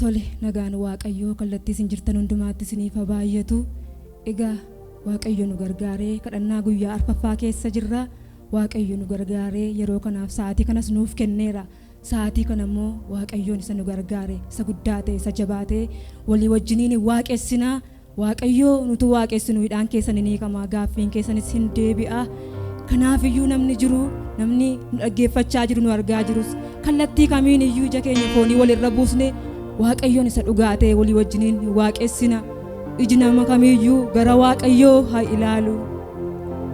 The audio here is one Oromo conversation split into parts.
Tole nagaan waaqayyoo kallattii isin jirtan hundumaatti isiniif haa baay'atu. Egaa waaqayyo nu gargaaree kadhannaa guyyaa arfaffaa keessa jirra. Waaqayyo nu gargaaree yeroo kanaaf sa'aatii kanas nuuf kenneera. Sa'aatii kana immoo waaqayyoon isa nu gargaare isa guddaa ta'e isa jabaa ta'e walii wajjiniin waaqessinaa. Waaqayyoo nutu waaqessinu hidhaan keessan ni hiikama, gaaffiin keessanis hin deebi'a. Kanaaf iyyuu namni jiru, namni nu dhaggeeffachaa jiru, nu argaa jirus kallattii kamiin iyyuu ija keenya foonii walirra buusne waaqayyoon isa dhugaa ta'e walii wajjiniin waaqessina. Iji nama kamiiyyuu gara waaqayyoo haa ilaalu.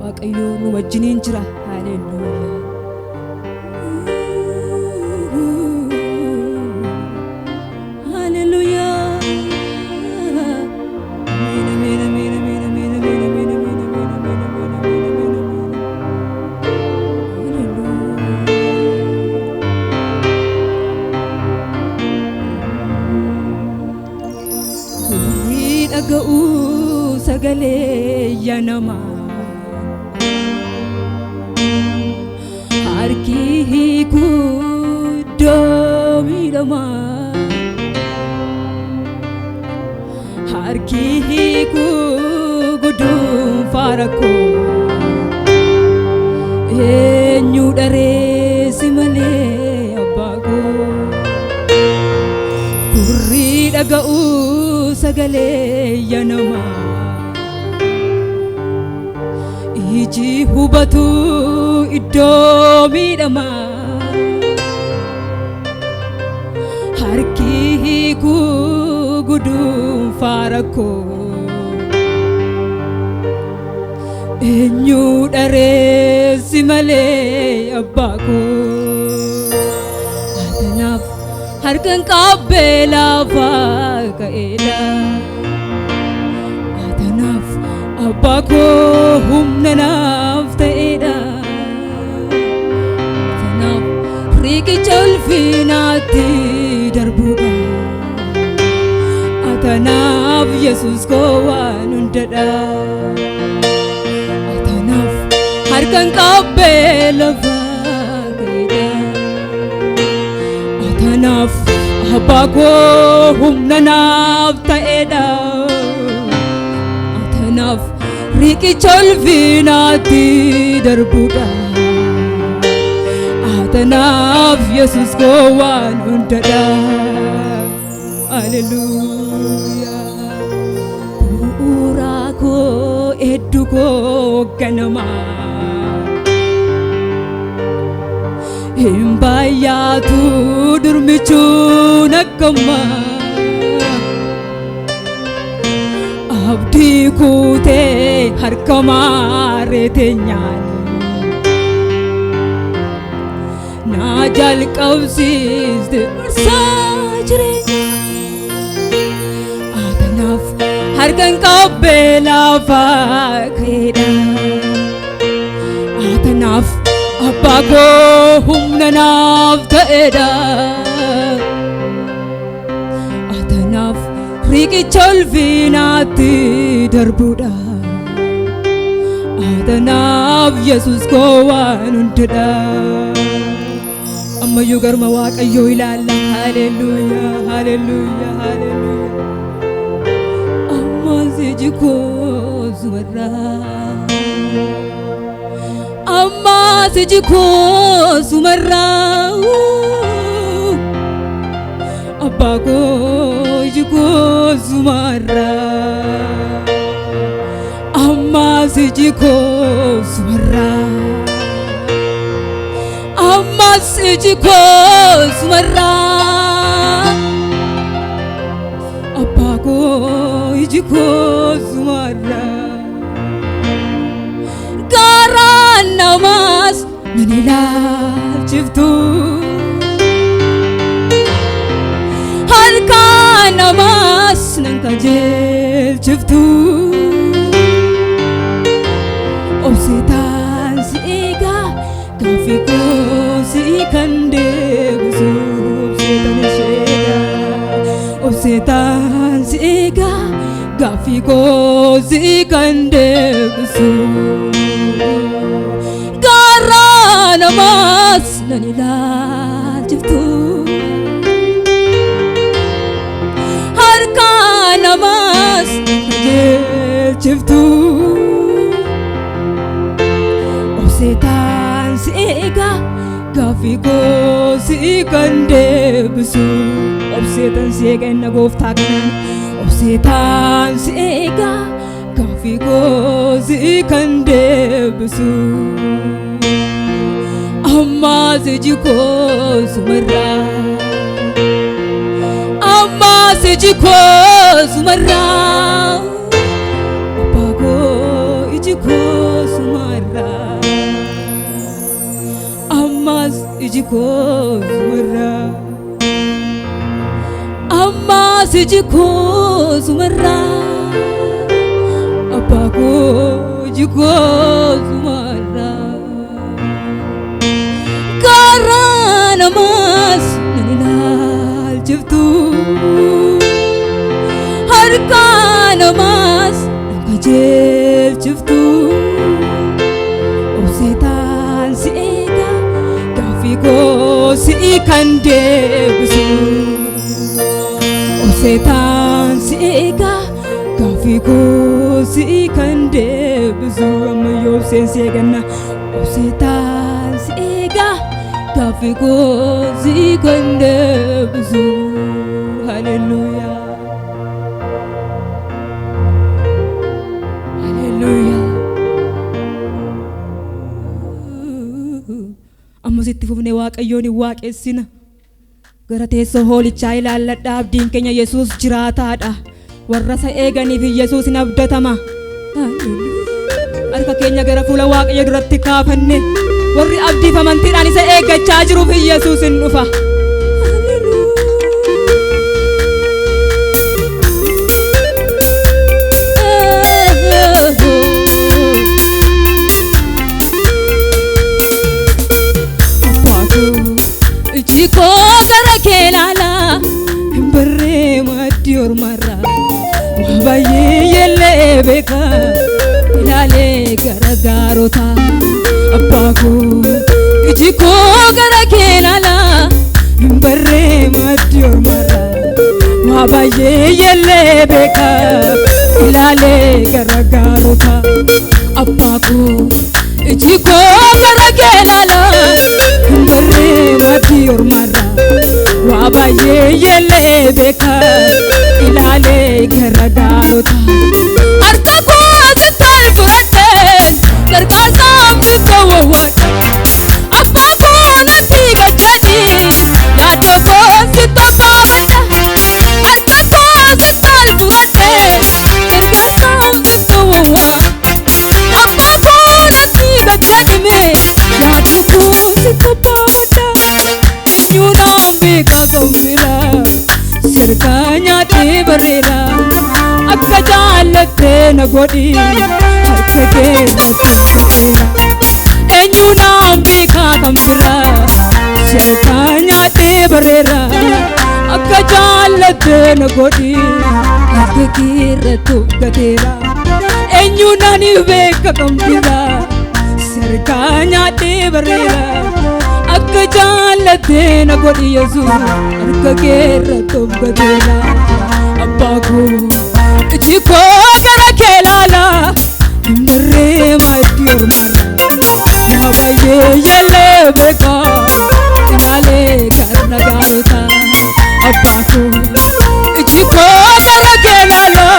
Waaqayyoo nu wajjiniin jira. Haleluuyaa. Sagalee yanama harki hiikuu miidhama harki hiikuu guduunfaa rakkoo eenyu dhareessi malee abbaa koo gurri dhaga'uu sagalee yanama iji hubatu iddoo miidhama harki hiikuu guduunfaa rakkoo eenyu dhareessi malee abbaa koo atanaaf harkan qabbee lafaa ka'eedha. Abbaa koo humna naaf ta'eedha. Kanaaf riqicha ulfinaatti darbuudha. Atanaaf Yesuus koo waan hundadha. Atanaaf harkan qabbee lafaa ka'eedha. Atanaaf abbaa koo humna naaf ta'eedha. Atanaaf riqicha ulfinaatti darbuudha. Atanaaf Yesuus koo waan hundadha. Haleluuyaa. Bu'uura koo hedduu koo ganama hin baay'atu durmichuun akkama abdii kuutee harka maareetee nyaani naa jalqabsiiste marsaa jireenya. Atanaaf harkan qabbee lafaa ka'eedha. Atanaaf abbaa koo humna naaf ta'eedha. Atanaaf riqicha ulfinaatti darbuudha. Atanaaf Yesuus koo waan hundadha. Ammayyuu garuma waaqayyoo ilaalla. Haleluuyaa, haleluuyaa, haleluuyaa. Ammas iji koo sumarraa, ammas iji koo sumarraa. Abbaa koo iji koo sumarraa, ammas iji koo sumarraa, ammas iji koo sumarraa. Abbaa koo iji koo sumarraa. Gaaraan namaas nan ilaalchiftu, harkaan namaas nan qajeelchiftu. Obseetaan si eegaa gaaffii koo si kan deebisu. Obseetaan isheedha. Obseetaan si eegaa gaaffii koo si kan deebisu. Gaaraan namaas nan ilaalchiftu, gaaffii koo si kan deebisu obseetan si eega gooftaa kanaan obseetaan si eega gaaffii koo si kan deebisu ammaas iji koo sumarraa ammaas iji koo sumarraa abbaa koo iji koo sumarraa ammaas iji koo sumarraa ammaas iji koo sumarraa abbaa koo iji koo sumarraa karaa namaas nan ilaalchiftu harka namaas nan qajeelchiftu obseetaan si eega gaaffii koo si kan deebisu obseetaan si eega gaaffii koo si kan deebisu ammayyoo obseen si eeganna obseetaan si eega gaaffii koo si kan deebisu haleluuyaa haleluuyaa ammas itti fufnee waaqayyoon hin waaqessina gara teessoo hoolichaa ilaalladha abdiin keenya Yesuus jiraataadha warra isa eeganiif Yesuus hin abdatama harka keenya gara fuula waaqayyo duratti kaafanne warri abdiif amantiidhaan isa eeggachaa jiruuf Yesuus hin dhufa iji koo gara kee ilaalaa hin barree maddii ormarraa waa baay'ee yellee beeka ilaalee gara gaarotaa abbaa koo iji koo gara kee ilaalaa hin barree maddii ormarraa waa baay'ee yellee beeka ilaalee gara gaarotaa abbaa koo iji koo gara kee ilaalaa hin barree maddii ormarraa waa baay'ee yellee beeka ilaalee gara gaarotaa harka koo sittaan fudhadheen gargaarsaaf jecha wawwaadha abbaa koo natti gachadhi yaada koo sitti baafadha harka koo sittaan fudhadheen gargaarsaaf jecha wawwaadha abbaa koo natti gachadhime yaada koo sitti baafadha eenyuudhaan beekaa kan biraa sirkaa nyaatee bareera akka jaallattee na godhi harka kee natti eenyuudhaan beekaa kan biraa sirkaa nyaatee bareera akka jaallattee na godhi harka kee irratti ufgateera eenyuudhaan beekaa kan biraa sirkaa nyaatee bareera akka jaallattee na godhi Yesuus harka kee irratti ufgateera abbaa koo iji koo gara kee ilaalaa hin barree maddii ormarraa waa baay'ee yellee beeka ilaalee gara gaarotaa abbaa koo iji koo gara kee ilaalaa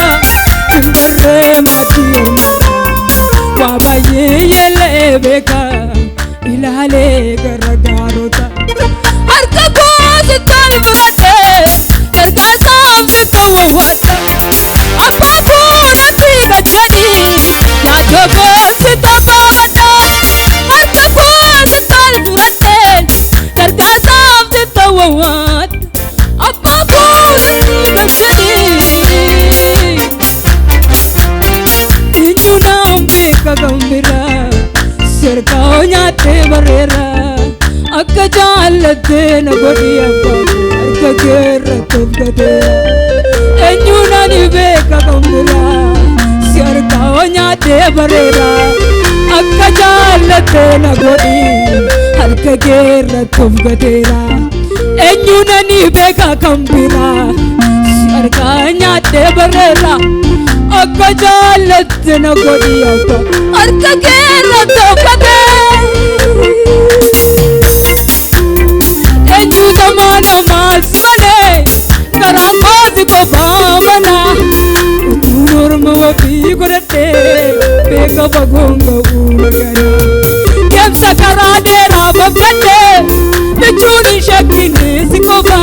hin barree maddii ormarraa waa baay'ee yellee beeka ilaalee gara gaarotaa harka koo sittaan fudhadhee gargaarsaaf jecha wawwaadha abbaa koo natti gachadhi yaada koo sitti baafadha harka koo sittaan fudhadhee gargaarsaaf jecha wawwaadha abbaa koo natti gachadhi eenyuudhaan beekaa kan biraa sirkaa nyaatee bareera akka jaallattee na godhi abbaa harka kee irratti ufgateera eenyuudhaan beekaa kan biraa sirkaa nyaatee bareera akka jaallattee na godhi harka kee irratti ufgateera eenyuudhaan beekaa kan biraa sirkaa nyaatee bareera akka jaallattee na godhi abbaa harka kee irratti ufgateera namas male karamati ko bamana uturma wapi kurate peka bagonga uragana kem sakarade rababate bichuni shakine sikoba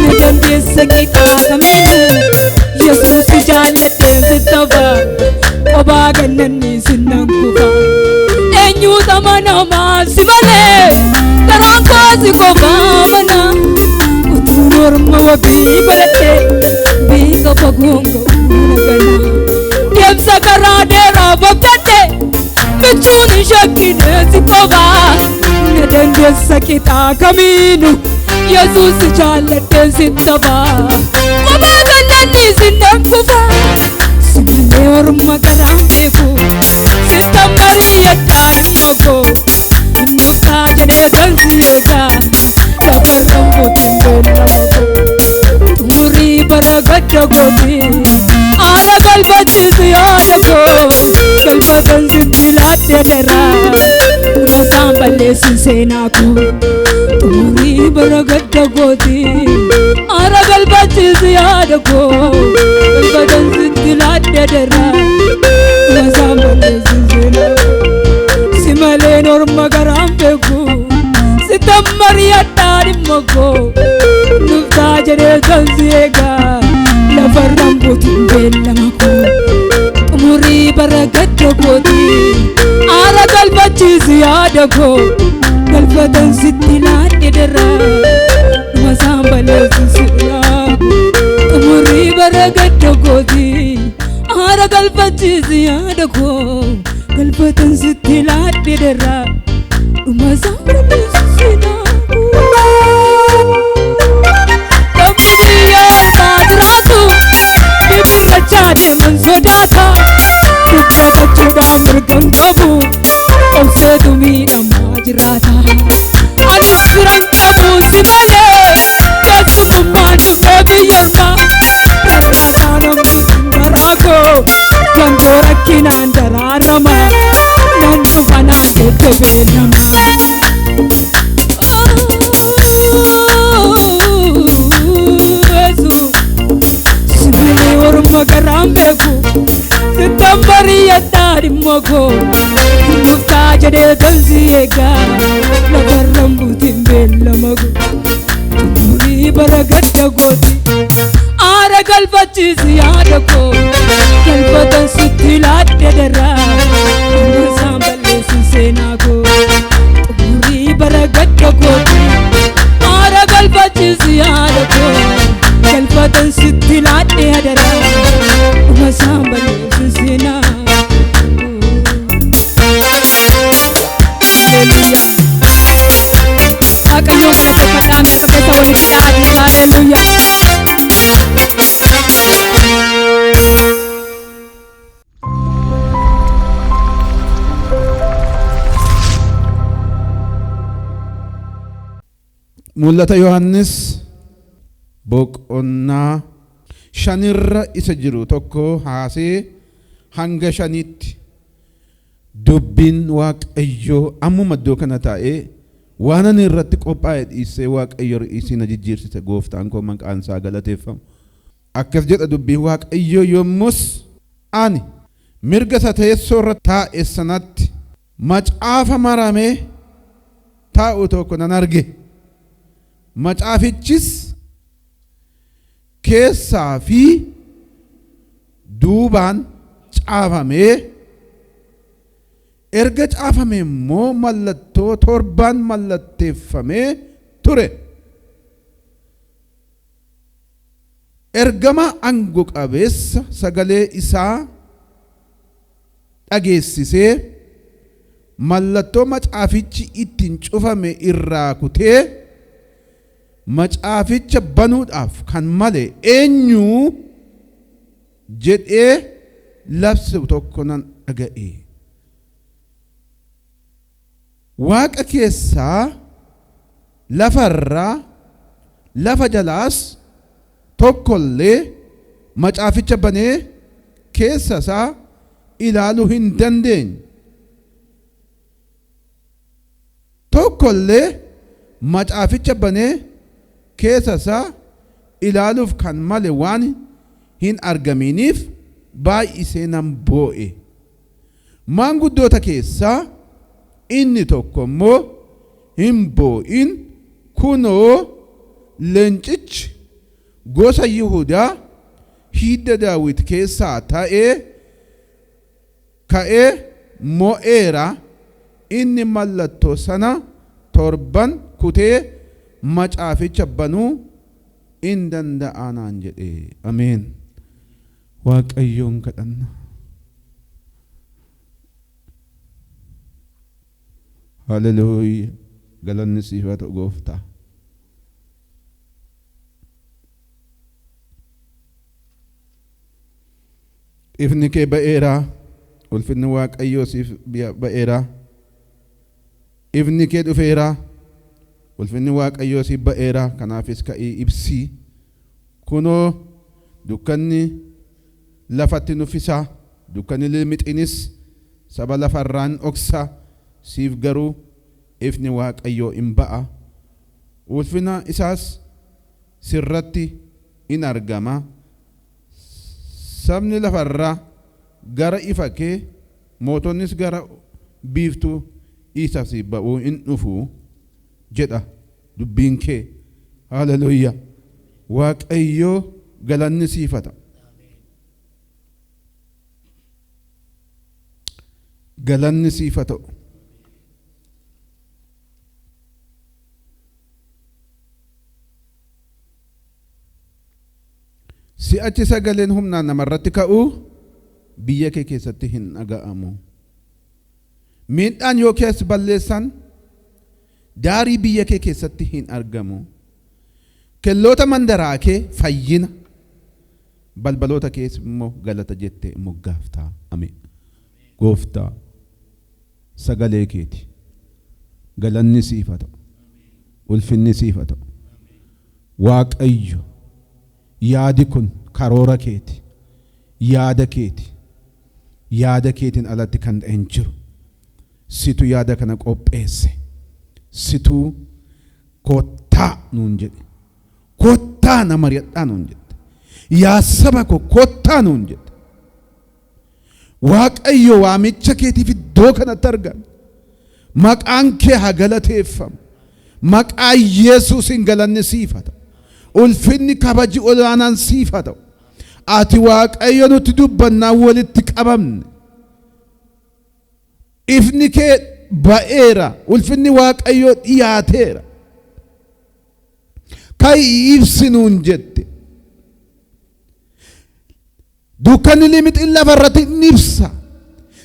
nedande sakita kamenu yesus jalate sitaba obaganani sinankuba enyu tamana masibale taranko sikoba mana uturma wapi kurate peka bagonga uragana kem sakarade rababate bichuni shakine sikoba nedande sakita kamenu yesus jalate sitaba obaganani sinankuba simale orma karambeku sita maria taimoko nota jane gansiega tabarrambo timbellamako tumuri baragadda goti ara galbachis yadako galbadan sindilatte dera masambale sinsenaku tumuri baragadda goti ara galbachis yadako galbadan sindilatte dera masambale sinsenaku simale norma garambeku sitam maria tarimoko nufta jane gansiega lafarrambo timbellamako tumuri baragadda goti ara galbachis yadako galbadan sindilatte dera masambale sinsenaku tumuri baragadda goti ara galbachis yadako galbadan sindilatte dera masambale sinsenaku Kamiya sadratu bibirra chaate man sodata dubra gachuda murgan qabu obsedumi namajrata anusran qabu simale kasumma nabi yarma ratanam darako gangorakina dararama nanna bana detebelama Magarambeku Sitambariya tarimoko Nufta jade gansiega Labarrambu timbellamago Tumuri baragadda goti Ara galbachis yadako Galbadan sindilatte dera masambale sinsenaku Tumuri baragadda goti Ara galbachis yadako galbadan sindilatte dera masambale sinsenaku Hallelujah Waaqayyo galateeffadhaan qabeessa walitti dhaabee Hallelujah Mul'ata Yohannis boqonnaa shanirra isa jiru tokko haasee hanga shanitti dubbiin Waaqayyoo ammuma iddoo kana taa'ee waan ani irratti qophaa'e dhiisee Waaqayyo isin jijjiirsite gooftaan koo maqaan isaa galateeffamu. Akkas jedha dubbiin Waaqayyoo yommus ani mirga isa teessoo irra taa'e sanatti macaafa maramee taa'u tokko nan arge. Macaafichis keessaa fi duubaan caafamee erga caafamee immoo mallattoo torbaan mallatteeffamee ture. Ergama aangoo qabeessa sagalee isaa dhageessisee mallattoo macaafichi ittiin cufame irraa kutee macaaficha banuudhaaf kan malee eenyu jedhee labsu tokko nan dhaga'e. Waaqa keessaa lafarraa lafa jalaas tokkollee macaaficha banee keessa isaa ilaaluu hin dandeenye. Tokkollee macaaficha banee keessa ilaaluuf kan male waan hin argaminiif baay'isee nan boo'e. Maanguddoota keessaa inni tokko immoo hin boo'in, kunoo leencichi gosa Yihuudaa hidda Daawit keessaa ka'ee mo'eera. Inni mallattoo sana torban kutee macaaficha banuu in danda'a naan jedhe. Ameen. Waaqayyoon kadhanna. Haleluuyaa. Galanni siif haa ta'u Gooftaa. Ifni kee ba'eera. Ulfinni Waaqayyoo siif ba'eera. Ifni kee dhufeera. Ulfinni Waaqayyoo siif ba'eera. Kanaafis ka'ii ibsii. Kunoo dukkanni lafatti nuffisa. Dukkanni limixiinis saba lafarraan dhoksa. Siif garuu ifni Waaqayyoo in ba'a. Ulfina isaas sirratti in argama. Sabni lafarraa gara ifa kee, mootonnis gara biiftuu isa si ba'uu in dhufu jedha dubbiin kee. Haleluuyaa. Waaqayyoo galanni siif haa ta'u. Galanni siif haa ta'u. Si'achi sagaleen humnaan namarratti ka'u biyya kee keessatti hin dhaga'amu. Miidhaan yookiis balleessan daarii biyya kee keessatti hin argamu. Kelloota mandaraa kee fayyina, balbaloota kees immoo galata jettee moggaaftaa. Ameen. Gooftaa sagalee keeti. Galanni siif haa ta'u. Ulfinni siif haa ta'u. Waaqayyo yaadi kun karoora keeti. Yaada keeti. Yaada keetiin alatti kan hin jiru. Situ yaada kana qopheesse. Situ kottaa nuun jedhe. Kottaa na mari'adhaa nuun jedhe. Yaa saba ko kottaa nuun jedhe. Waaqayyo waamicha keetiif iddoo kanatti argame. Maqaan kee haa galateeffamu. Maqaa Yesuusin galanni siif haa ta'u. Ulfinni kabaji olaanaan siif haa ta'u. Ati Waaqayyo nuti dubbannaa walitti qabamne. Ifni kee ba'eera. Ulfinni Waaqayyo dhiyaateera. Ka'ii ibsi nuun jette. Dukkanni limixiin lafarratti ni ibsa.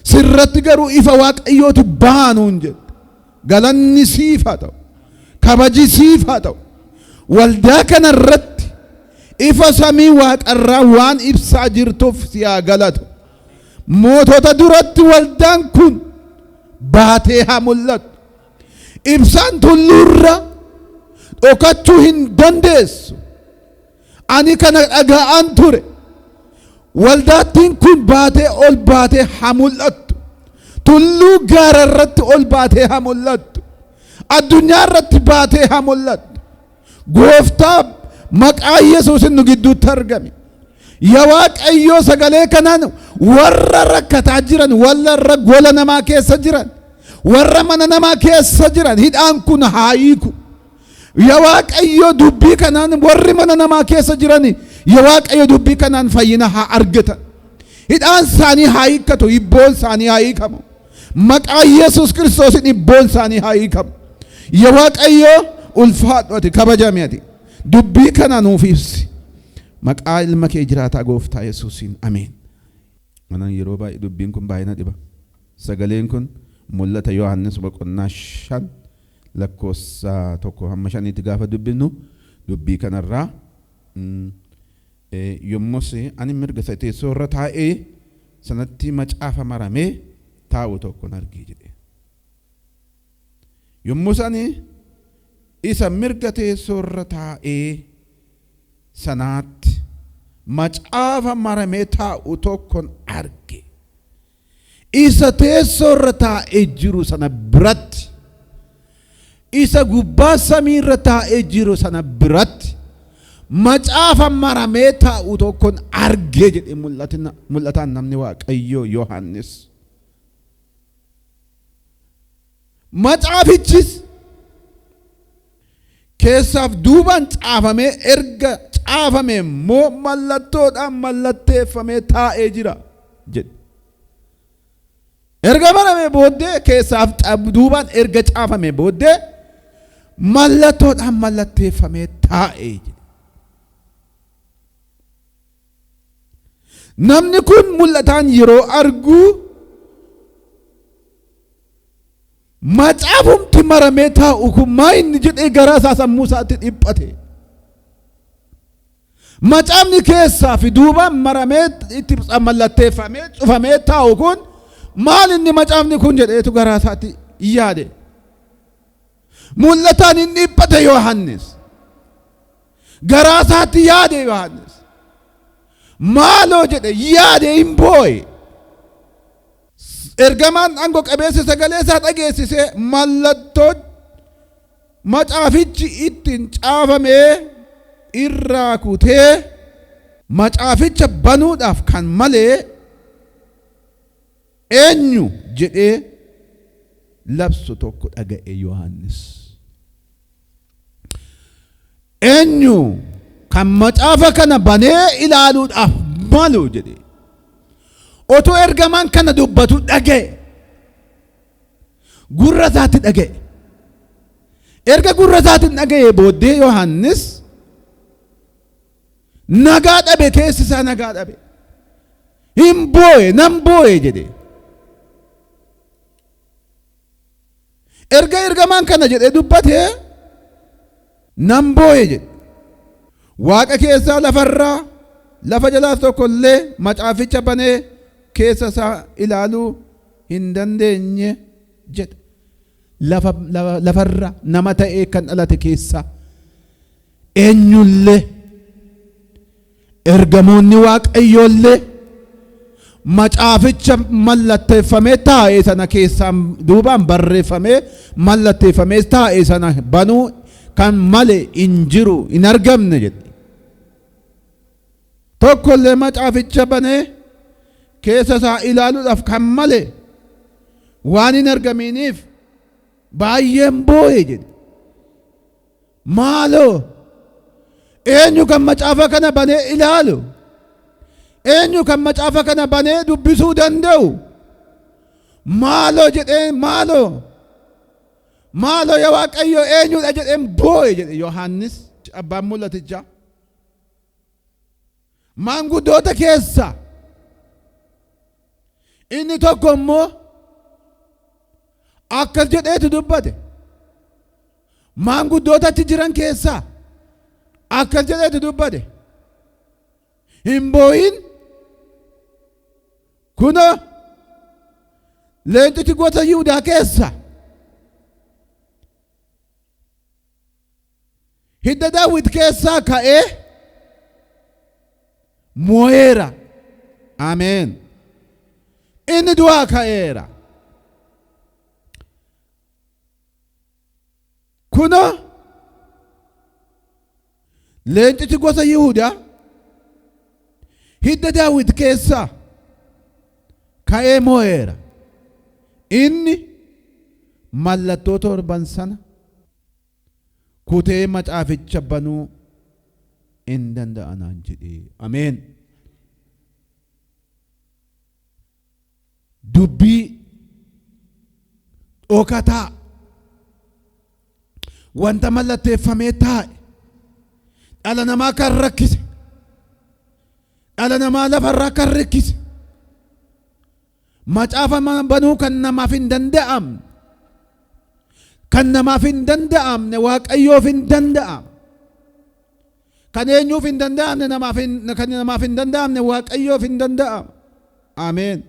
Sirratti garuu ifa Waaqayyootu ba'a nuun jette. Galanni siif haa ta'u. Kabaji siif haa ta'u. Waldaa kanarratti ifa samii waaqarraa waan ibsaa jirtuuf si haa galatu. Mootota duratti waldaan kun baatee haa mul'atu. Ibsaan tulluurra dhokachuu hin dandeessu. Ani kana dhaga'aan ture. Waldaattiin kun baatee ol baatee haa mul'attu. Tulluu gaararratti ol baatee haa mul'attu. Addunyaa irratti baatee haa mul'attu. Gooftaa maqaa Yesuusin nu gidduutti argame. Yaa Waaqayyo sagalee kanaan warra rakkataa jiran, warra gola namaa keessa jiran, warra mana namaa keessa jiran hidhaan kun haa hiiku. Yaa Waaqayyo dubbii kanaan warri mana namaa keessa jiran yaa Waaqayyo dubbii kanaan fayyina haa argatan. Hidhaan isaanii haa hiikkatu, hibboon isaanii haa hiikamu. Maqaa Yesuus Kiristoosin hibboon isaanii haa hiikamu. Yaa Waaqayyo ulfaadhu ati kabajame ati. Dubbii kana nuuf ibsi. Maqaa ilma kee jiraataa Gooftaa Yesuusin. Ameen. Manan yeroo baay'ee dubbiin kun baay'ina dhiba. Sagaleen kun mul'ata Yohaannis boqonnaa 5 lakkoofsa 1-5 gaafa dubbinu dubbii kanarraa yommus ani mirga isa teessoo irra taa'ee sanatti macaafa maramee taa'u tokkon argee jedhe. Yommus ani isa mirga teessoo irra taa'ee sanaatti macaafa maramee taa'u tokkon arge. Isa teessoo irra taa'ee jiru sana biratti isa gubbaa samiirra taa'ee jiru sana biratti macaafa maramee taa'u tokkon argee jedhe mul'ataan namni Waaqayyoo Yohaannis. Macaafichis keessaaf duubaan caafamee erga caafamee immoo mallattoodhaan mallatteeffamee taa'ee jira jedhe. Erga maramee booddee keessaaf duubaan erga caafamee booddee mallattoodhaan mallatteeffamee taa'ee jedhe. Namni kun mul'ataan yeroo argu macaafumti maramee taa'u kun maa inni jedhee garaa isaa sammuu isaatti dhiphate. Macaafni keessaa fi duubaan maramee itti mallatteeffamee cufamee taa'u kun maal inni macaafni kun jedheetu garaa isaatti yaade. Mul'ataan inni dhiphate Yohaannis. Garaa isaatti yaade Yohaannis. Maaloo jedhe yaade hin booye. Ergamaan aangoo qabeessa sagalee isaa dhageessisee mallattoo macaafichi ittiin caafamee irraa kutee macaaficha banuudhaaf kan malee eenyu jedhee labsu tokko dhaga'e Yohaannis. Eenyu kan macaafa kana banee ilaaluudhaaf malu jedhe. Otoo ergamaan kana dubbatu dhaga'e. Gurra isaatti dhaga'e. Erga gurra isaatti dhaga'e booddee Yohaannis nagaa dhabe, keessi isaa nagaa dhabe. Hin booye, nan booye jedhe. Erga ergamaan kana jedhe dubbate nan booye jedhe. Waaqa keessaa lafarraa lafa jalaas tokko illee macaaficha banee keessa isaa ilaaluu hin dandeenye jedhe. Lafarra nama ta'ee kan dhalate keessa eenyullee ergamoonni Waaqayyoollee macaaficha mallatteeffamee taa'e sana keessaan duubaan barreeffamee mallatteeffamee taa'e sana banuu kan malee hin jiru, hin argamne jedhe. Tokkollee macaaficha banee keessa isaa ilaaluudhaaf kan malee waan hin argaminiif baay'een booye jedhe. Maaloo eenyu kan macaafa kana banee ilaalu? Eenyu kan macaafa kana banee dubbisuu danda'u? Maaloo jedhee maaloo yaa Waaqayyo eenyudha jedheen booye jedhe Yohaannis abbaan mul'atichaa. Maanguddoota keessa inni tokko immoo akkas jedheetu dubbate. Maanguddoota achi jiran keessaa akkas jedheetu dubbate. Hin booyin kuno leencichi gosa Yihudaa keessa hidda Daawit keessaa ka'ee moo'eera. Ameen. Inni du'aa ka'eera. Kuno leencichi gosa Yihudaa hidda Daawit keessaa ka'ee moo'eera. Inni mallattoo torban sana kutee macaaficha banuu hin danda'anaan jedhee. Ameen. Dubbii dhokataa wanta mallatteeffamee taa'e dhala namaa kan rakkise, dhala namaa lafarraa kan rakkise, macaafa banuu kan namaaf hin danda'amne, kan namaaf hin danda'amne Waaqayyoof hin danda'ama. Kan eenyuuf hin danda'amne kan namaaf hin danda'amne Waaqayyoof hin danda'ama. Ameen.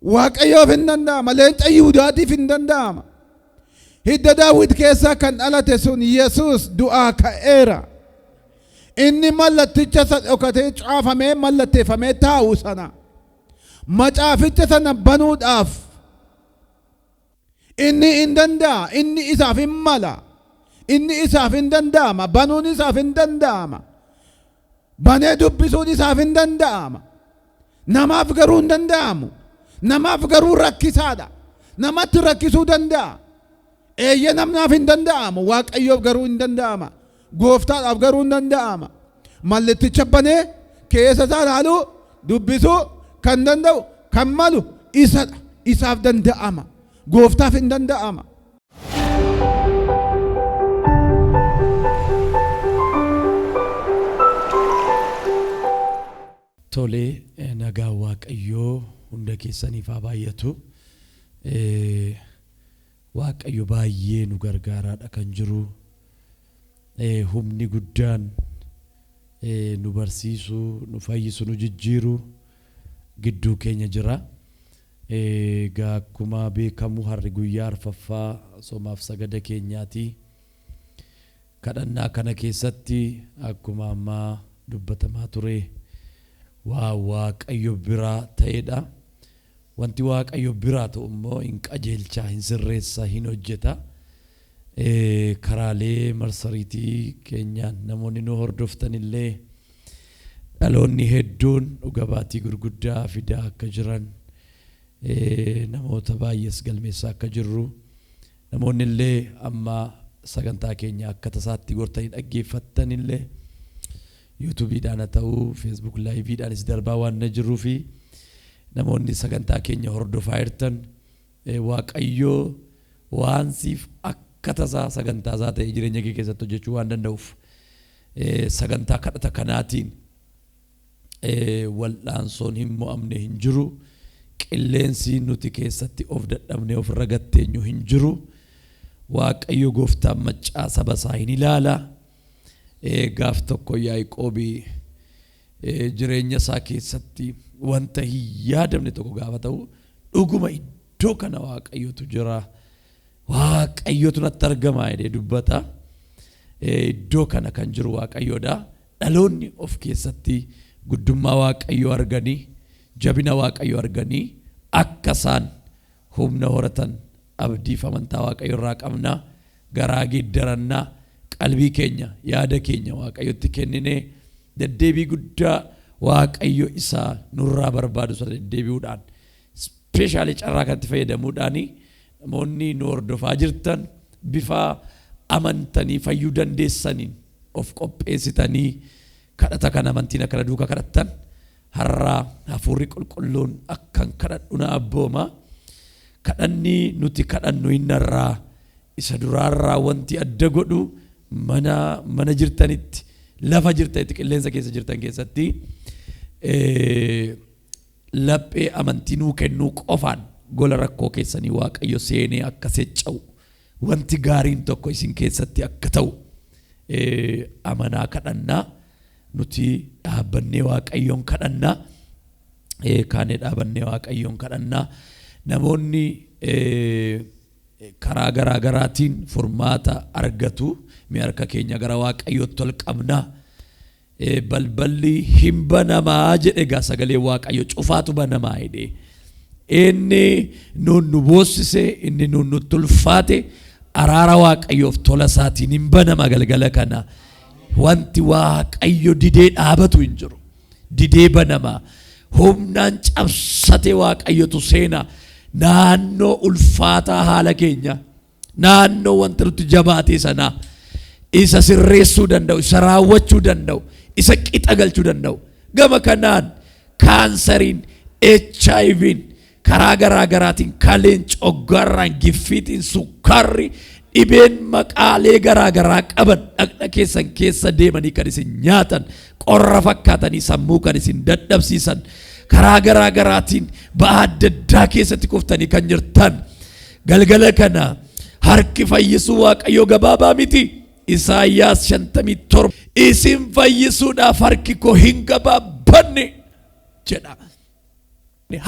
Waaqayyoof hin danda'ama. Leenca Yihudaatiif hin danda'ama. Hidda Daawit keessaa kan dhalate sun Yesuus du'aa ka'eera. Inni mallatticha isa dhokatee caafamee mallatteeffamee taa'u sana macaaficha sana banuudhaaf inni hin danda'a, inni isaaf hin mala, inni isaaf hin danda'ama, banuun isaaf hin danda'ama, banee dubbisuun isaaf hin danda'ama. Namaaf garuu hin danda'amu. Namaaf garuu rakkisaadha. Namatti rakkisuu danda'a. Eeyyee namaaf hin danda'amu. Waaqayyoof garuu hin danda'ama. Gooftaadhaaf garuu hin danda'ama. Mallatticha banee keessa isaa ilaaluu dubbisuu kan danda'u kan malu isadha. Isaaf danda'ama. Gooftaaf hin danda'ama. Tolee, nagaa Waaqayyoo hunda keessaniif haa baay'atu. Waaqayyo baay'ee nu gargaaraadha kan jiru. Humni guddaan nu barsiisu, nu fayyisu, nu jijjiiru gidduu keenya jira. Egaa akkuma beekamu har'i guyyaa arfaffaa soomaaf sagada keenyaati. Kadhannaa kana keessatti akkuma ammaa dubbatamaa ture Waaqayyo biraa ta'edha. Wanti Waaqayyo biraa ta'u immoo hin qajeelcha, hin sirreessa, hin hojjeta. Karaalee marsariitii keenyaan namoonni nu hordoftan illee dhaloonni hedduun dhuga baatii gurguddaa fidaa akka jiran, namoota baay'ees galmeessaa akka jirru, namoonni illee amma sagantaa keenya akka tasaatti gortanii dhaggeeffattan illee YouTube'dhaan haa ta'u Facebook live'dhaanis darbaa waan na jiruu fi namoonni sagantaa keenya hordofaa jirtan Waaqayyo waan siif akka tasaa sagantaa isaa ta'e jireenya kee keessatti hojjechuu waan danda'uuf sagantaa kadhata kanaatiin wal'aansoon hin mo'amne hin jiru. Qilleensi nuti keessatti of dadhabne of irra gatteenyu hin jiru. Waaqayyo gooftaan maccaa saba isaa hin ilaala. Gaaf tokko Yaaqoobii jireenya isaa keessatti wanta hin yaadamne tokko gaafa ta'u dhuguma iddoo kana Waaqayyotu jira, Waaqayyotu natti argama jedhee dubbata. Iddoo kana kan jiru Waaqayyoodha. Dhaloonni of keessatti guddummaa Waaqayyoo arganii, jabina Waaqayyoo arganii akka isaan humna horatan abdiif amantaa Waaqayyo irraa qabna. Garaa geeddarannaa qalbii keenya, yaada keenya Waaqayyotti kenninee deddeebii guddaa Waaqayyo isaa nurraa barbaadu sana deddeebi'uudhaan ispeeshaalii carraa kanatti fayyadamuudhaan namoonni nu hordofaa jirtan bifa amantanii fayyuu dandeessaniin of qopheessitanii kadhata kana amantiin akka duukaa kadhattan har'aa hafuurri qulqulluun akkan kadhadhu na abbooma. Kadhanni nuti kadhannu innarraa isa duraarraa wanti adda godhu mana jirtanitti, lafa jirtanitti, qilleensa keessa jirtan keessatti laphee amantii nuu kennuu qofaan gola rakkoo keessanii Waaqayyo seenee akka secca'u wanti gaariin tokko isin keessatti akka ta'u amanaa kadhannaa. Nuti dhaabbannee Waaqayyoon kadhannaa. Kaanee dhaabannee Waaqayyoon kadhannaa. Namoonni karaa garaa garaatiin furmaata argatu. Mee harka keenya gara Waaqayyootti ol qabnaa. Balballi hin banamaa jedhe gaa sagalee Waaqayyo cufaatu banamaa jedhe. Inni nuun nu boossise, inni nuun nutti ulfaate araara Waaqayyoof tola isaatiin hin banama galgala kana. Wanti Waaqayyo didee dhaabatu hin jiru. Didee banama. Humnaan cabsate Waaqayyotu seena. Naannoo ulfaataa haala keenya, naannoo wanta nuti jabaate sana isa sirreessuu danda'u, isa raawwachuu danda'u, isa qixa galchuu danda'u. Gama kanaan kaansariin, HIV'n karaa garaa garaatiin kaleen, coggarraan, giffiitiin, sukkarri, dhibeen maqaalee garaa garaa qaban dhaqna keessan keessa deemanii kan isin nyaatan, qorra fakkaatanii sammuu kan isin dadhabsiisan, karaa garaa garaatiin ba'aa adda addaa keessatti kuftanii kan jirtan galgala kana harki fayyisuu Waaqayyoo gabaabaa miti. Isaayyaas 57 isin fayyisuudhaaf harki koo hin gabaabbanne jedha.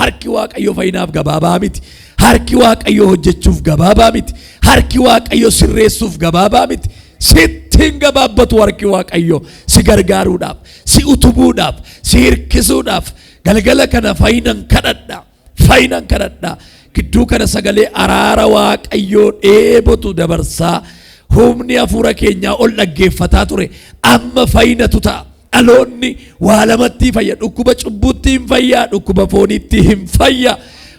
Harki Waaqayyoo fayyinaaf gabaabaa miti. Harki Waaqayyoo hojjechuuf gabaabaa miti. Harki Waaqayyoo sirreessuuf gabaabaa miti. Sitti hin gabaabbatu harki Waaqayyoo si gargaaruudhaaf, si utubuudhaaf, si hirkisuudhaaf galgala kana fayyinan kadhadha. Fayyinan kadhadha. gidduu kana sagalee araara waaqayyoo dheebotu dabarsaa humni hafuura keenyaa ol dhaggeeffataa ture amma fayyinatu ta'a. Dhaloonni waa lamatti fayya, dhukkuba cubbuutti hin fayyaa, dhukkuba fooniitti hin fayya.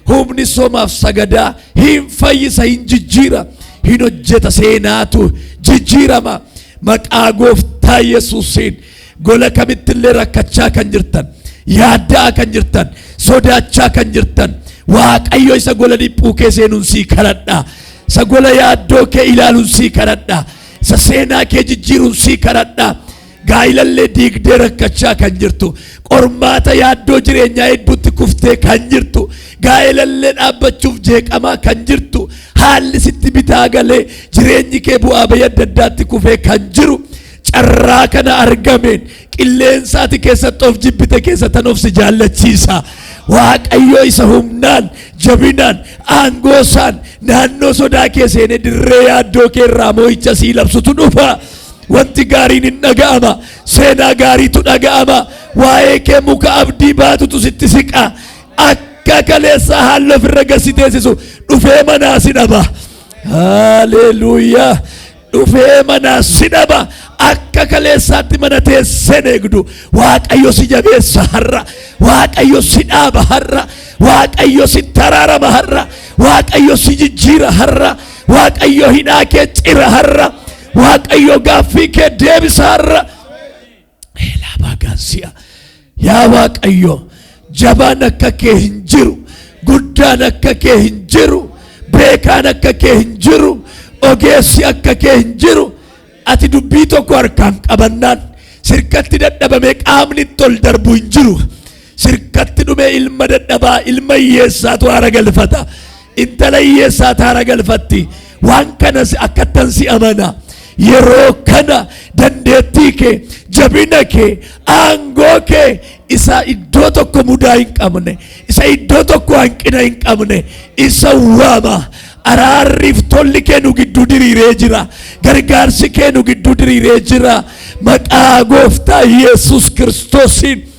Humni somaaf sagadaa hin fayyisa, hin jijjiira, hin hojjeta, seenaatu jijjiirama. Maqaa gooftaa Yesuusiin gola kamittillee rakkachaa kan jirtan, yaaddaa kan jirtan, sodaachaa kan jirtan, waaqayyo isa gola dhiphuu kee seenuun sii kadhadha. Isa gola yaaddoo kee ilaaluun sii kadhadha. Isa seenaa kee jijjiiruun sii kadhadha. Gaa'ilallee diigdee rakkachaa kan jirtu, qormaata yaaddoo jireenyaa hedduutti kuftee kan jirtu, gaa'ilallee dhaabbachuuf jeeqamaa kan jirtu, haalli sitti bitaa galee jireenyi kee bu'aa bayii adda addaatti kufee kan jiru, carraa kana argameen qilleensaati keessatti of jibbite keessattan of si jaallachiisa. Waaqayyo isa humnaan, jabinaan, aangoosaan naannoo sodaa kee seenee dirree yaaddoo kee irraa moo'icha sii labsutu dhufa. Wanti gaariin hin dhaga'ama, seenaa gaariitu dhaga'ama. Waa'ee kee muka abdii baatutu sitti siqa. Akka kaleessaa haala ofirra gasi teessisu dhufee manaa si dhaba. Haleluuyaa! Dhufee manaa si dhaba. Akka kaleessaatti mana teesseen eegdu waaqayyo si jabeessa har'a. Waaqayyo si dhaaba har'a. Waaqayyo si taraarama har'a. Waaqayyo si jijjiira har'a. Waaqayyo hidhaa kee cira har'a. Waaqayyo gaaffii kee deebisa har'a. Elaabaagaansiya. Yaa Waaqayyo, jabaan akka kee hin jiru, guddaan akka kee hin jiru, beekaan akka kee hin jiru, ogeessi akka kee hin jiru. Ati dubbii tokko harkaan qabannaan sirkatti dadhabamee qaamni tol darbu hin jiru. Sirkatti dhumee ilma dadhabaa, ilma hiyyeessaatu haara galfata, intala hiyyeessaatu haara galfatti. Waan kanas akkattan si amana. Yeroo kana dandeettii kee, jabina kee, aangoo kee isa iddoo tokko mudaa hin qabne, isa iddoo tokko hanqina hin qabne isa waama. Araarriif tolli kee nu gidduu diriiree jira. Gargaarsi kee nu gidduu diriiree jira. Maqaa gooftaa Yesuus Kiristoosiin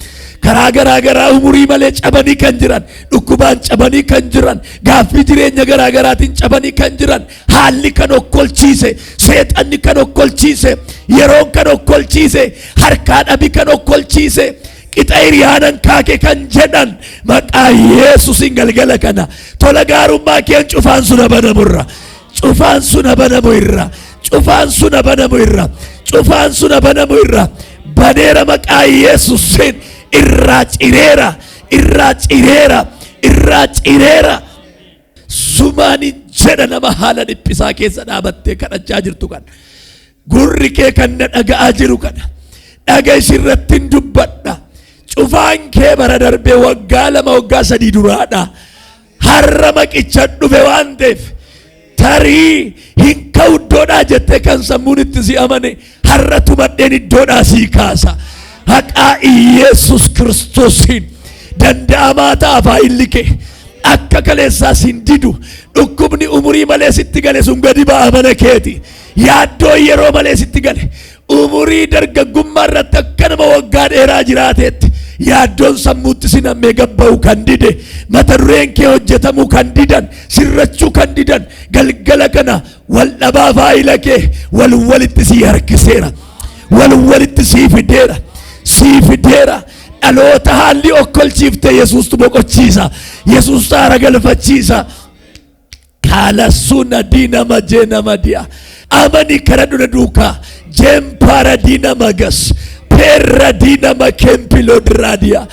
karaa garaa garaa umurii malee cabanii kan jiran, dhukkubaan cabanii kan jiran, gaaffii jireenya garaa garaatiin cabanii kan jiran, haalli kan okkolchiise, seexanni kan okkolchiise, yeroon kan okkolchiise, harkaa dhabii kan okkolchiise, qixa hiriyaanan kaake kan jedhan maqaa Yesuusiin galgala kana tola gaarummaa keen cufaan sun banamu irra, cufaan sun banamu irra, cufaan sun banamu irra, cufaan sun banamu irra baneera maqaa Yesuusiin. Irraa cireera, irraa cireera, irraa cireera. Sumaanin jedha nama haala dhiphisaa keessa dhaabattee kadhachaa jirtu kana, gurri kee kan na dhaga'aa jiru kana, dhaga isirratti hin dubbadha. Cufaan kee bara darbee waggaa 2 waggaa 3 duraadha. Har'a maqicha dhufe waan ta'eef tarii hin ka'u iddoodhaa jettee kan sammuun itti si amane har'a tumadheen iddoodhaa sii kaasa. Haqaa Yesuus Kiristoosiin danda'amaa ta'a faayilli kee. Akka kaleessaa sin didu, dhukkubni umurii malee sitti gale sun gadi ba'a mana keeti. Yaaddoo yeroo malee sitti gale, umurii dargaggummaa irratti akka nama waggaa dheeraa jiraateetti yaaddoon sammuutti sin hammee gabba'u kan dide, mata dureen kee hojjetamuu kan didan, sirrachuu kan didan, galgala kana wal dhabaa faayila kee walitti sii harkiseera, walitti sii fideera. Sii fideera. Dhaloota haalli okkolchiifte Yesuustu boqochiisa. Yesuus haara galfachiisa. Haala suna diina majee nama di'a. Amani kara dura duukaa jeempara diina magas. Perra diina makempilo diraadiya.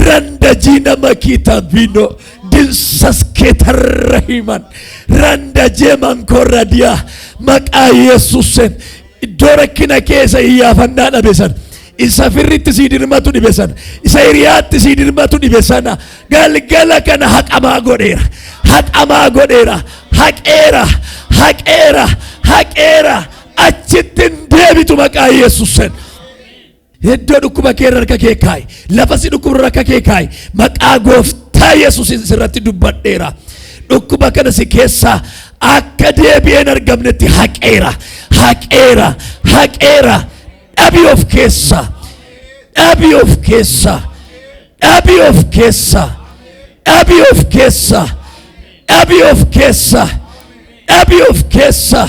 Randa diina makita vino. Dinsas keetarra himan. Randa jeeman korra di'a. Maqaa Yesuusen iddoo rakkina keessa iyyaafannaa dhabesan. Isa firritti sii dirmatu dhibe sana, isa hiriyaatti sii dirmatu dhibe sana galgala kana haqamaa godheera, haqamaa godheera, haqeera, haqeera, haqeera. Achitti hin deebitu maqaa Yesuusen. Iddoo dhukkuba kee harka kee kaa'i, lafa si dhukkuba harka kee kaa'i. Maqaa gooftaa Yesuusin sirratti dubbadheera. Dhukkuba kana si keessaa akka deebi'een argamnetti haqeera, haqeera, haqeera. Dhabii of keessa, dhabii of keessa, dhabii of keessa, dhabii of keessa, dhabii of keessa, dhabii of keessa.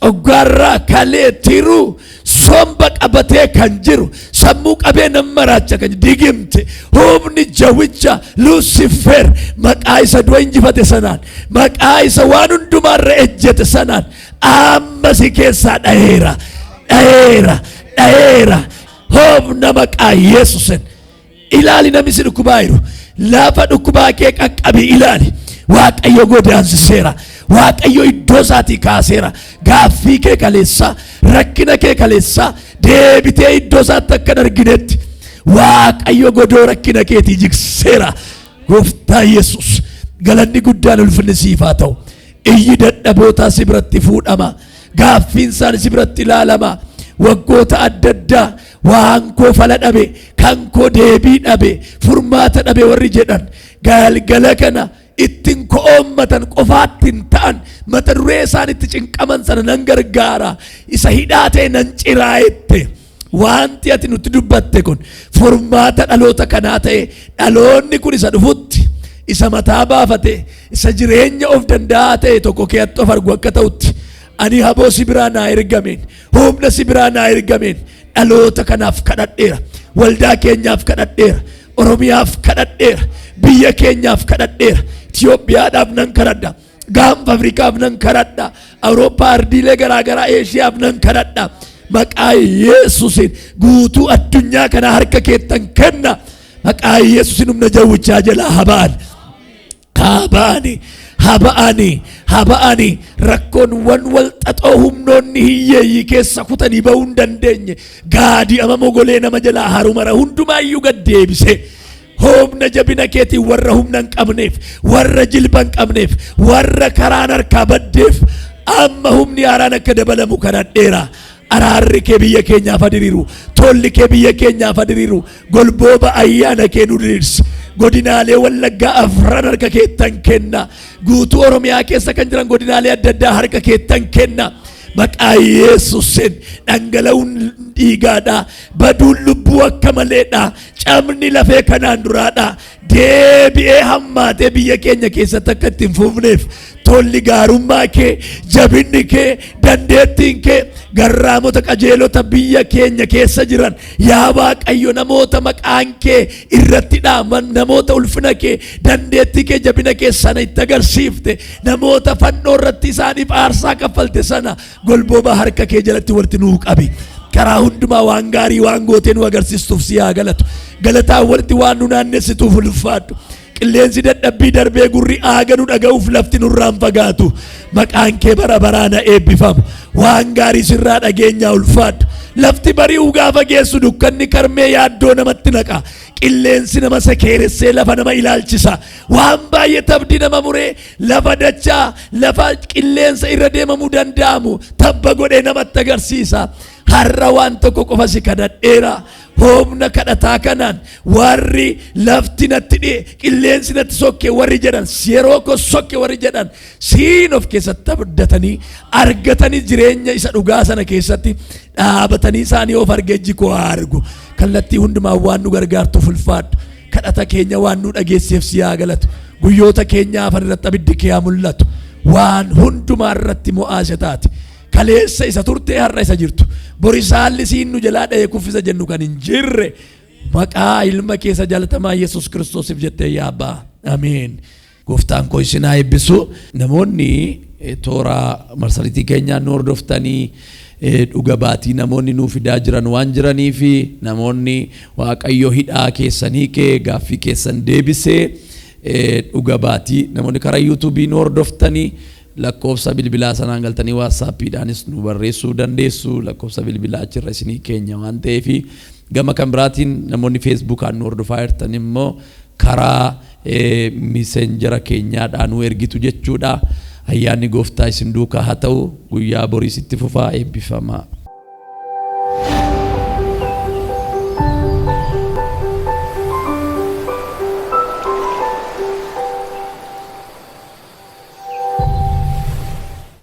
Coggaarraa kalee tiruu somba qabatee kan jiru sammuu qabee nama maraacha kan digimte humni jawicha Lucifer maqaa isa du'a injifate sanaan maqaa isa waan hundumaarra ejjete sanaan amma si keessaa dhaheera dhaheera dhaheera humna maqaa Yesuusin. Ilaali namni si dhukkubaa jiru lafa dhukkubaa kee qaqqabii ilaali. Waaqayyo godaansiseera. Waaqayyo iddoo isaatii kaaseera. Gaaffii kee kaleessa rakkina kee kaleessa deebitee iddoo isaatti akka arginetti Waaqayyo godoo rakkina keetii jigseera. Gooftaa Yesuus galanni guddaan ulfinni siif haa ta'u. Iyyi dadhabootaa si biratti fuudhama. Gaaffiin isaanii si biratti ilaalama. Waggoota adda addaa waan koo fala dhabe kan koo deebii dhabe furmaata dhabe warri jedhan galgala kana ittiin ko'oommatan qofaattiin ta'an mata duree isaanitti cinqaman sana nan gargaara isa hidhaatee nan ciraa'ette wanti ati nutti dubbatte kun furmaata dhaloota kanaa ta'e dhaloonni kun isa dhufutti isa mataa baafate isa jireenya of danda'aa ta'e tokko keetti of argu akka ta'utti ani haboo si biraa naa ergameen humna si biraa naa ergameen dhaloota kanaaf kadhadheera waldaa keenyaaf kadhadheera Oromiyaaf kadhadheera biyya keenyaaf kadhadheera Itoophiyaadhaaf nan kadhadha gaanfa Afrikaaf nan kadhadha Awurooppaa ardiilee garaagaraa Eeshiyaaf nan kadhadha maqaa Yesuusin guutuu addunyaa kana harka keettan kenna maqaa Yesuusin humna jawwichaa jalaa haba'an haba'ani haba'ani haba'ani rakkoon wan wal xaxoo humnoonni hiyyeeyyii keessa kutanii ba'uu hin dandeenye gaadii ama mogolee nama jalaa harumara hundumaayyuu gad deebise. Humna jabina keetiin warra humna hin qabneef warra jilba hin qabneef warra karaan harkaa baddeef amma humni haaraan akka dabalamu kadhadheera. Araarri kee biyya keenyaaf diriiru tolli kee biyya keenyaaf diriiru golbooba ayyaana kee nu diriirsi. Godinaalee Wallaggaa afran harka keettan kenna. Guutuu Oromiyaa keessa kan jiran godinaalee adda addaa harka keettan kenna. Maqaa Yesuusin dhangala'uun dhiigaadha. Baduun lubbuu akka maleedha. Cabni lafee kanaan duraadha. Deebi'ee hammaatee biyya keenya keessatti akka ittiin fufneef tolli gaarummaa kee jabinni kee dandeettiin kee garraamota qajeelota biyya keenya keessa jiran yaa Waaqayyo namoota maqaan kee irratti dhaaman namoota ulfina kee dandeettii kee jabina kee sana itti agarsiifte namoota fannoo irratti isaaniif aarsaa kaffalte sana golbooba harka kee jalatti walitti nuu qabi. Karaa hundumaa waan gaarii waan gootee nu agarsiistuuf si haa galatu. Galataan walitti waan nu naannessituuf ulfaadhu. Qilleensi dadhabbii darbee gurri aaganu dhaga'uuf lafti nurraan fagaatu. Maqaan kee bara baraan eebbifamu. Waan gaarii sirraa dhageenyaa ulfaadhu. Lafti bari'uu gaafa geessu dukkanni karmee yaaddoo namatti naqa. Qilleensi nama sekeeressee lafa nama ilaalchisa. Waan baay'ee tabdi nama muree lafa dachaa lafa qilleensa irra deemamuu danda'amu tabba godhee namatti agarsiisa. Har'a waan tokko qofa si kadhadheera. Humna kadhataa kanaan warri lafti natti dhi'e qilleensi natti sokke warri jedhan yeroo ko sokke warri jedhan siin of keessatti abdatanii argatanii jireenya isa dhugaa sana keessatti dhaabatanii isaanii of argeejji koo argu. Kallattii hundumaa waan nu gargaartuuf ulfaadhu. Kadhata keenya waan nu dhageesseef si haa galatu. Guyyoota keenyaa afan irratti abiddi kee haa mul'atu. Waan hundumaa irratti mo'aasa taate. Kaleessa isa turtee har'a isa jirtu. Borisaalli siin nu jalaa dha'ee kuffisa jennu kan hin jirre maqaa ilma keessa jaalatamaa Yesuus Kiristoosiif jettee yaa Abbaa. Ameen. Gooftaan koo isin haa eebbisu. Namoonni toora marsariitii keenyaan nu hordoftanii dhuga baatii namoonni nuuf fidaa jiran waan jiranii fi namoonni Waaqayyo hidhaa keessanii kee gaaffii keessan deebisee dhuga baatii namoonni karaa yuutuubii nu hordoftanii lakkoofsa bilbilaa sanaan galtanii waatsaappiidhaanis nu barreessuu dandeessu. Lakkoofsa bilbilaa achirra isinii keenya waan ta'eef gama kan biraatiin namoonni feesbuukaan nu hordofaa jirtan immoo karaa miseenjara keenyaadhaan nu ergitu jechuudha. Ayyaanni Gooftaa isin duukaa haa ta'u. Guyyaa boriisitti fufaa eebbifamaa.